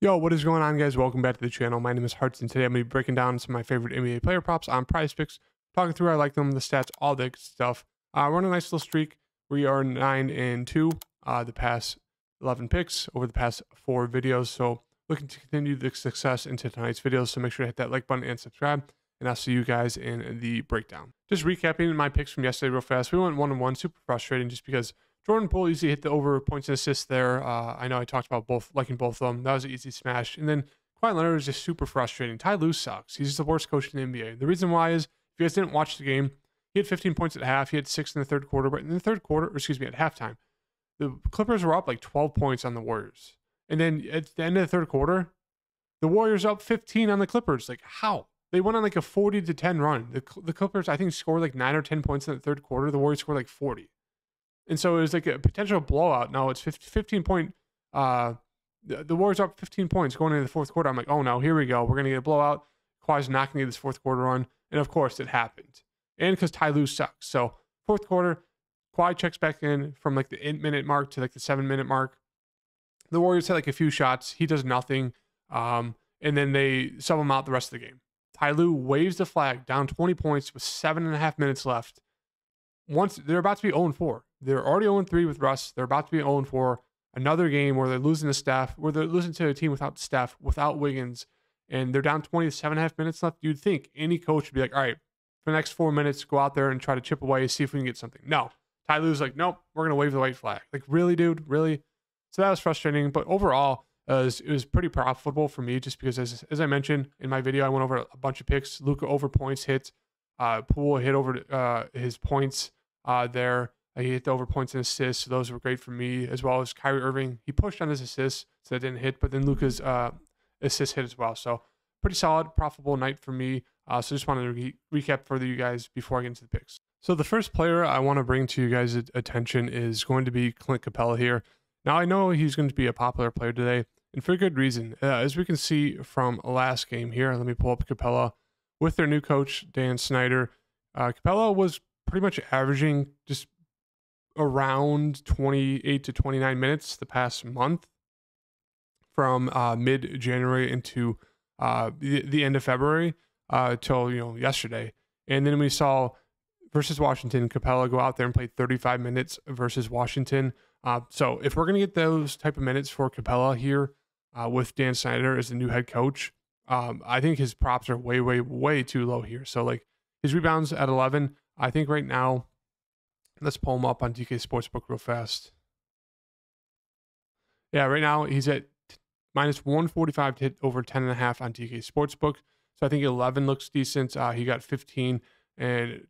Yo, what is going on, guys? Welcome back to the channel. My name is Hartz, and today I'm going to be breaking down some of my favorite NBA player props on PrizePicks, talking through how I like them, the stats, all that good stuff. We're on a nice little streak. We are 9-2 the past 11 picks over the past 4 videos. So looking to continue the success into tonight's videos. So make sure to hit that like button and subscribe. And I'll see you guys in the breakdown. Just recapping my picks from yesterday real fast. We went 1-1, super frustrating just because Jordan Poole easily hit the over points and assists there. I know I talked about liking both of them. That was an easy smash. And then Kawhi Leonard is just super frustrating. Ty Lue sucks. He's just the worst coach in the NBA. The reason why is, if you guys didn't watch the game, he had 15 points at half. He had 6 in the third quarter. But in the third quarter, or excuse me, at halftime, the Clippers were up like 12 points on the Warriors. And then at the end of the third quarter, the Warriors up 15 on the Clippers. Like, how? They went on like a 40-10 run. The Clippers, I think, scored like 9 or 10 points in the third quarter. The Warriors scored like 40. And so it was like a potential blowout. Now it's 15 point. The Warriors up 15 points going into the fourth quarter. I'm like, oh no, here we go. We're going to get a blowout. Kawhi's not going to get this fourth quarter run. And of course it happened. And because Ty Lue sucks. So fourth quarter, Kawhi checks back in from like the 8-minute mark to like the 7-minute mark. The Warriors had like a few shots. He does nothing. And then they sub him out the rest of the game. Ty Lue waves the flag down 20 points with 7.5 minutes left. Once they're about to be 0-4. They're already 0-3 with Russ. They're about to be 0-4. Another game where they're losing to Steph, where they're losing to a team without Steph, without Wiggins, and they're down 20 with 7.5 minutes left. You'd think any coach would be like, all right, for the next 4 minutes, go out there and try to chip away, see if we can get something. No. Ty Lue's like, nope, we're going to wave the white flag. Like, really, dude? Really? So that was frustrating. But overall, it was pretty profitable for me just because, as I mentioned in my video, I went over a bunch of picks. Luka over points hit. Poole hit over his points there. He hit the over points and assists, so those were great for me, as well as Kyrie Irving. He pushed on his assists, so that didn't hit, but then Luka's assist hit as well. So pretty solid, profitable night for me. So just wanted to recap for you guys before I get into the picks. So the first player I want to bring to you guys' attention is going to be Clint Capella here. Now, I know he's going to be a popular player today, and for good reason. As we can see from last game here, let me pull up Capella. With their new coach, Dan Snyder, Capella was pretty much averaging just around 28 to 29 minutes the past month, from mid-January into the end of February till yesterday. And then we saw versus Washington, Capella go out there and play 35 minutes versus Washington. So if we're going to get those type of minutes for Capella here with Dan Snyder as the new head coach, I think his props are way, way, way too low here. So like his rebounds at 11, I think right now, let's pull him up on DK Sportsbook real fast. Yeah, right now he's at minus 145 to hit over 10.5 on DK Sportsbook. So I think 11 looks decent. He got 15 and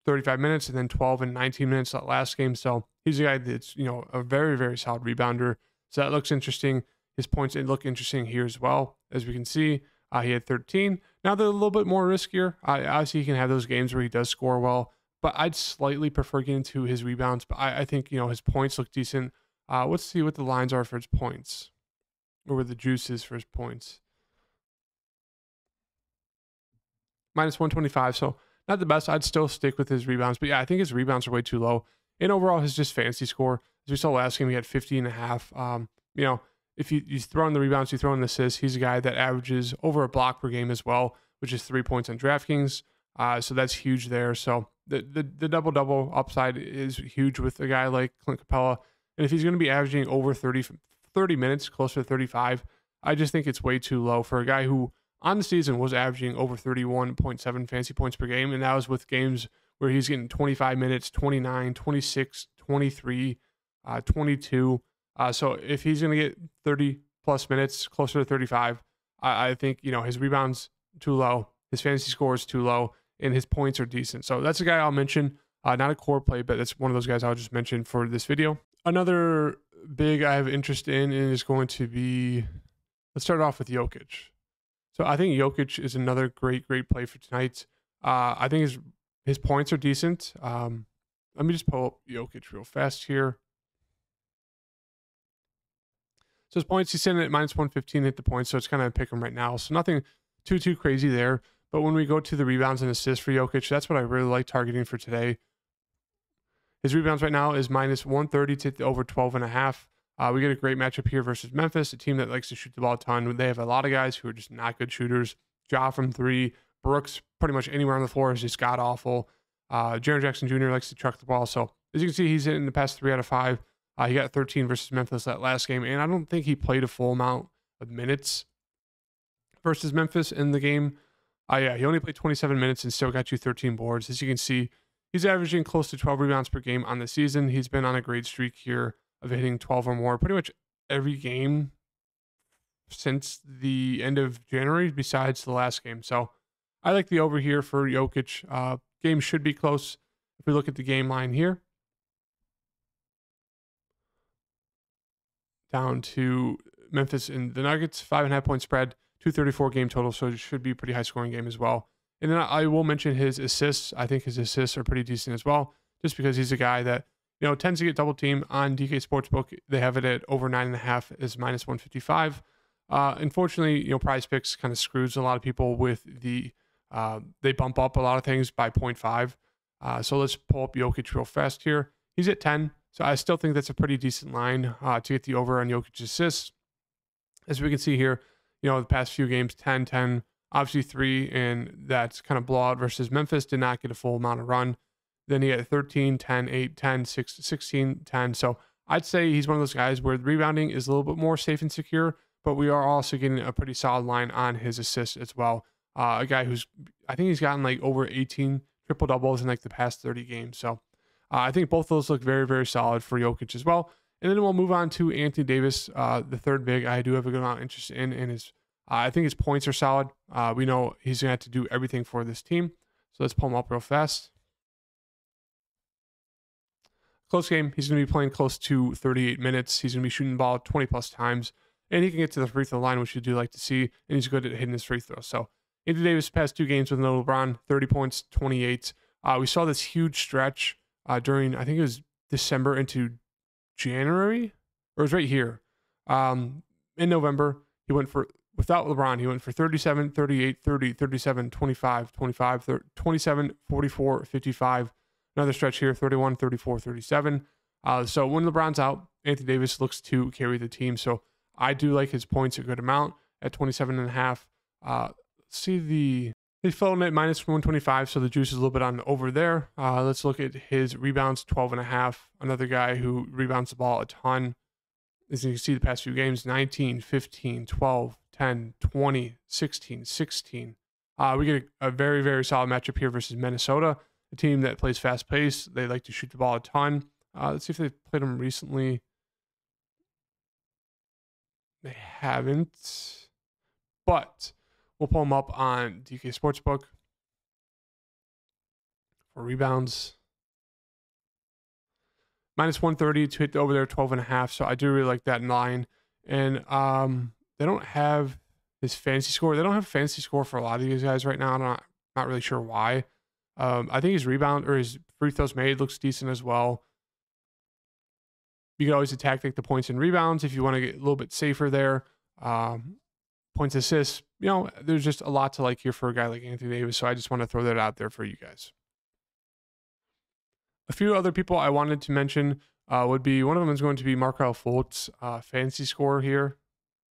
35 minutes, and then 12 and 19 minutes that last game. So he's a guy that's a very, very solid rebounder. So that looks interesting. His points look interesting here as well. As we can see, he had 13. Now they're a little bit more riskier. Obviously, he can have those games where he does score well, but I'd slightly prefer getting to his rebounds. But I think, his points look decent. Let's see what the lines are for his points, or where the juice is for his points. Minus 125, so not the best. I'd still stick with his rebounds. But yeah, I think his rebounds are way too low. And overall, his just fantasy score, as we saw last game, he had 50.5. If you throw in the rebounds, you throw in the assists, he's a guy that averages over a block per game as well, which is 3 points on DraftKings. So that's huge there. So the double-double upside is huge with a guy like Clint Capella. And if he's going to be averaging over 30 minutes, closer to 35, I just think it's way too low for a guy who on the season was averaging over 31.7 fantasy points per game. And that was with games where he's getting 25 minutes, 29, 26, 23, 22. So if he's going to get 30 plus minutes, closer to 35, I think, his rebounds too low, his fantasy score is too low, and his points are decent. So that's a guy I'll mention. Not a core play, but that's one of those guys I'll just mention for this video. Another big I have interest in is going to be, let's start off with Jokic. So I think Jokic is another great play for tonight. I think his points are decent. Let me just pull up Jokic real fast here. So his points, he's sitting at minus 115 hit the points, so it's kind of pick him right now. So nothing too crazy there. But when we go to the rebounds and assists for Jokic, that's what I really like targeting for today. His rebounds right now is minus 130 to over 12.5. We get a great matchup here versus Memphis, a team that likes to shoot the ball a ton. They have a lot of guys who are just not good shooters. Ja from three, Brooks pretty much anywhere on the floor is just god awful. Jaren Jackson Jr. likes to truck the ball. So as you can see, he's hitting the past 3 out of 5. He got 13 versus Memphis that last game, and I don't think he played a full amount of minutes versus Memphis in the game. Yeah, he only played 27 minutes and still got you 13 boards. As you can see, he's averaging close to 12 rebounds per game on the season. He's been on a great streak here of hitting 12 or more pretty much every game since the end of January, besides the last game. So I like the over here for Jokic. Game should be close. If we look at the game line here, down to Memphis and the Nuggets, 5.5 point spread, 234 game total. So it should be a pretty high scoring game as well. And then I will mention his assists. I think his assists are pretty decent as well, just because he's a guy that, you know, tends to get double teamed on DK Sportsbook. They have it at over 9.5 is minus 155. Unfortunately, you know, PrizePicks kind of screws a lot of people with the, they bump up a lot of things by 0.5. So let's pull up Jokic real fast here. He's at 10. So I still think that's a pretty decent line to get the over on Jokic's assists. As we can see here, you know, the past few games, 10, 10, obviously 3, and that's kind of blowout versus Memphis, did not get a full amount of run. Then he had 13, 10, 8, 10, 6, 16, 10. So I'd say he's one of those guys where the rebounding is a little bit more safe and secure, but we are also getting a pretty solid line on his assists as well. A guy who's, I think he's gotten like over 18 triple doubles in like the past 30 games. So I think both of those look very, very solid for Jokic as well. And then we'll move on to Anthony Davis, the third big. I do have a good amount of interest in his, I think his points are solid. We know he's going to have to do everything for this team. So let's pull him up real fast. Close game. He's going to be playing close to 38 minutes. He's going to be shooting the ball 20 plus times. And he can get to the free throw line, which you do like to see. And he's good at hitting his free throws. So Anthony Davis past 2 games with no LeBron, 30 points, 28. We saw this huge stretch during, I think it was December into January, or it was right here. In November, he went for, without LeBron, he went for 37, 38, 30, 37, 25, 25, 30, 27, 44, 55. Another stretch here, 31, 34, 37. So when LeBron's out, Anthony Davis looks to carry the team. So I do like his points a good amount at 27.5. See he's floating at minus 125, so the juice is a little bit on over there. Let's look at his rebounds, 12.5. Another guy who rebounds the ball a ton. As you can see, the past few games, 19, 15, 12, 10, 20, 16, 16. We get a very, very solid matchup here versus Minnesota, a team that plays fast pace. They like to shoot the ball a ton. Let's see if they've played them recently. They haven't, but we'll pull them up on DK Sportsbook for rebounds. Minus 130 to hit over there, 12.5. So I do really like that line. And they don't have his fantasy score. They don't have a fantasy score for a lot of these guys right now. I'm not really sure why. I think his rebound or his free throws made looks decent as well. You can always attack like the points and rebounds if you want to get a little bit safer there. Points, assists, you know, there's just a lot to like here for a guy like Anthony Davis. So I just want to throw that out there for you guys. A few other people I wanted to mention would be, one of them is going to be Markelle Fultz, fantasy score here.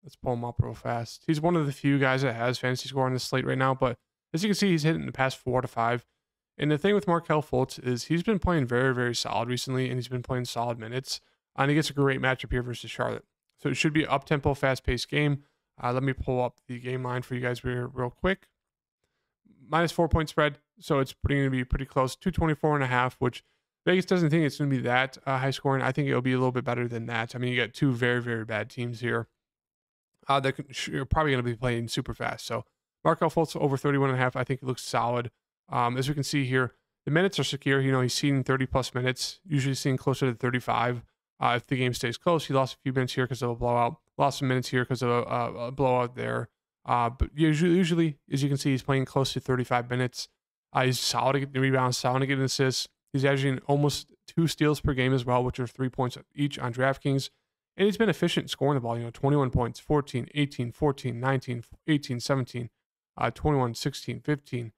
Let's pull him up real fast. He's one of the few guys that has fantasy score on this slate right now, but as you can see, he's hitting the past 4 to 5. And the thing with Markelle Fultz is he's been playing very, very solid recently, and he's been playing solid minutes. And he gets a great matchup here versus Charlotte. So it should be an up-tempo, fast-paced game. Let me pull up the game line for you guys real quick. Minus 4 point spread, so it's going to be pretty close. 224.5, which Vegas doesn't think it's going to be that high scoring. I think it'll be a little bit better than that. I mean, you got 2 very, very bad teams here that you're probably going to be playing super fast. So Markelle Fultz over 31.5. I think it looks solid. As we can see here, the minutes are secure. You know, he's seen 30-plus minutes, usually seeing closer to 35. If the game stays close, he lost a few minutes here because of a blowout. Lost some minutes here because of a blowout there. But usually, as you can see, he's playing close to 35 minutes. He's solid to get the rebounds, solid to get an assist. He's averaging almost 2 steals per game as well, which are 3 points each on DraftKings. And he's been efficient scoring the ball. You know, 21 points, 14, 18, 14, 19, 18, 17, 21, 16, 15,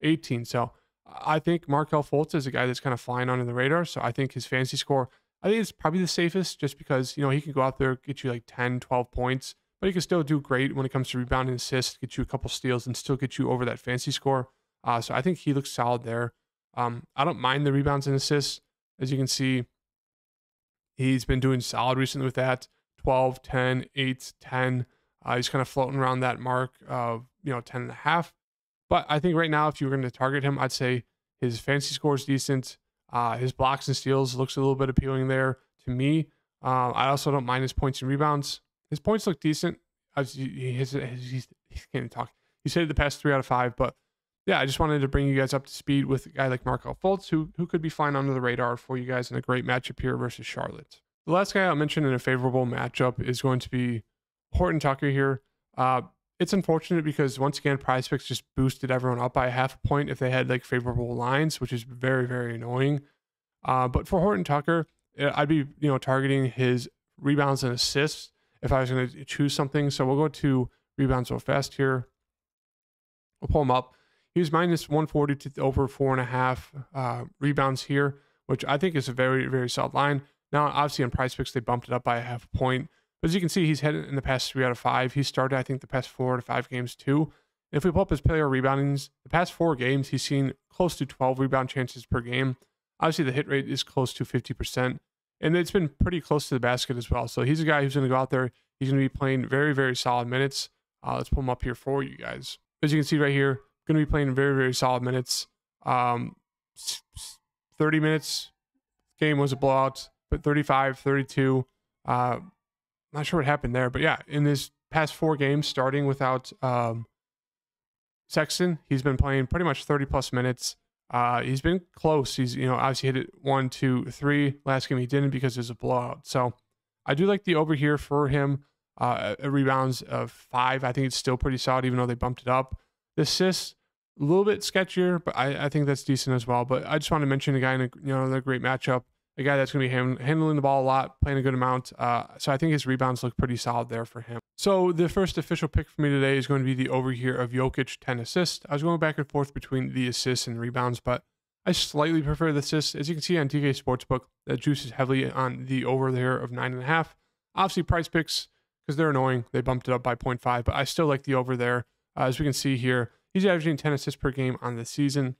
18. So I think Markelle Fultz is a guy that's kind of flying under the radar. So I think his fantasy score I think it's probably the safest just because, you know, he can go out there, get you like 10, 12 points, but he can still do great when it comes to rebounding assists, get you a couple steals and still get you over that fantasy score. So I think he looks solid there. I don't mind the rebounds and assists. As you can see, he's been doing solid recently with that 12, 10, 8, 10. He's kind of floating around that mark of, you know, 10 and a half. But I think right now, if you were going to target him, I'd say his fantasy score is decent. His blocks and steals looks a little bit appealing there to me. I also don't mind his points and rebounds. His points look decent. He can't even talk. He's hit the past 3 out of 5. But yeah, I just wanted to bring you guys up to speed with a guy like Markelle Fultz, who could be flying under the radar for you guys in a great matchup here versus Charlotte. The last guy I'll mention in a favorable matchup is going to be Horton Tucker here. It's unfortunate because once again, PrizePicks just boosted everyone up by a half a point if they had like favorable lines, which is very, very annoying. But for Horton Tucker, I'd be, you know, targeting his rebounds and assists if I was going to choose something. So we'll go to rebounds real fast here. We'll pull him up. He was minus 140 to over 4.5 rebounds here, which I think is a very, very solid line. Now, obviously on PrizePicks, they bumped it up by a half a point. But as you can see, he's had it in the past 3 out of 5. He started, I think, the past 4 to 5 games too. And if we pull up his player reboundings, the past 4 games, he's seen close to 12 rebound chances per game. Obviously, the hit rate is close to 50%. And it's been pretty close to the basket as well. So he's a guy who's going to go out there. He's going to be playing very, very solid minutes. Let's pull him up here for you guys. As you can see right here, going to be playing very, very solid minutes. 30 minutes. Game was a blowout, but 35, 32. Not sure what happened there, but yeah, in his past 4 games, starting without Sexton, he's been playing pretty much 30 plus minutes. He's been close. He's, you know, obviously hit it 1, 2, 3. Last game he didn't because it was a blowout. So I do like the over here for him. Rebounds of 5. I think it's still pretty solid, even though they bumped it up. The assists, a little bit sketchier, but I think that's decent as well. But I just want to mention a guy in a great matchup. A guy that's going to be handling the ball a lot, playing a good amount. So I think his rebounds look pretty solid there for him. So the first official pick for me today is going to be the over here of Jokic 10 assists. I was going back and forth between the assists and rebounds, but I slightly prefer the assists. As you can see on TK Sportsbook, that juices heavily on the over there of 9.5. Obviously, PrizePicks, because they're annoying, they bumped it up by 0.5, but I still like the over there. As we can see here, he's averaging 10 assists per game on the season.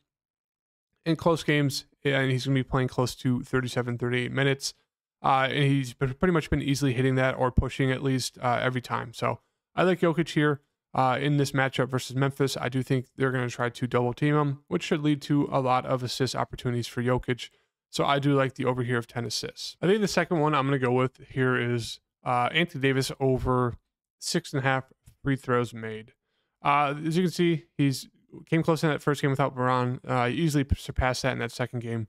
In close games, and he's going to be playing close to 37, 38 minutes. And he's pretty much been easily hitting that or pushing at least every time. So I like Jokic here in this matchup versus Memphis. I do think they're going to try to double team him, which should lead to a lot of assist opportunities for Jokic. So I do like the over here of 10 assists. I think the second one I'm going to go with here is Anthony Davis over 6.5 free throws made. As you can see, he's came close in that first game without LeBron. He easily surpassed that in that second game.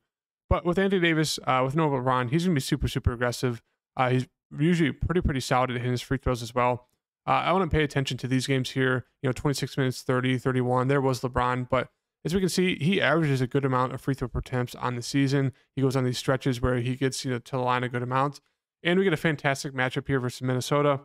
But with Anthony Davis, with no LeBron, he's going to be super, super aggressive. He's usually pretty solid at hitting his free throws as well. I want to pay attention to these games here. 26 minutes, 30, 31. There was LeBron. But as we can see, he averages a good amount of free throw attempts on the season. He goes on these stretches where he gets to the line a good amount. And we get a fantastic matchup here versus Minnesota.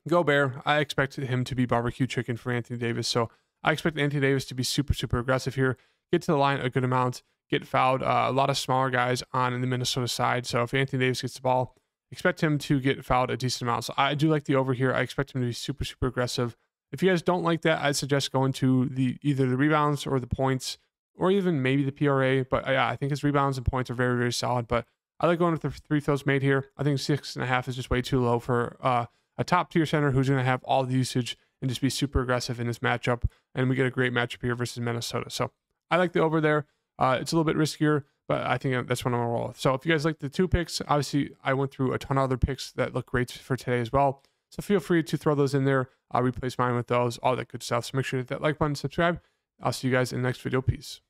Gobert, I expect him to be barbecue chicken for Anthony Davis. So I expect Anthony Davis to be super, super aggressive here. Get to the line a good amount. Get fouled. A lot of smaller guys on the Minnesota side. So if Anthony Davis gets the ball, expect him to get fouled a decent amount. So I do like the over here. I expect him to be super, super aggressive. If you guys don't like that, I'd suggest going to either the rebounds or the points or even maybe the PRA. But yeah, I think his rebounds and points are very, very solid. But I like going with the free throws made here. I think 6.5 is just way too low for a top tier center who's going to have all the usage and just be super aggressive in this matchup. And we get a great matchup here versus Minnesota. So I like the over there. It's a little bit riskier, but I think that's what I'm going to roll with. So if you guys like the 2 picks, obviously I went through a ton of other picks that look great for today as well. So feel free to throw those in there. I'll replace mine with those, all that good stuff. So make sure to hit that like button, subscribe. I'll see you guys in the next video. Peace.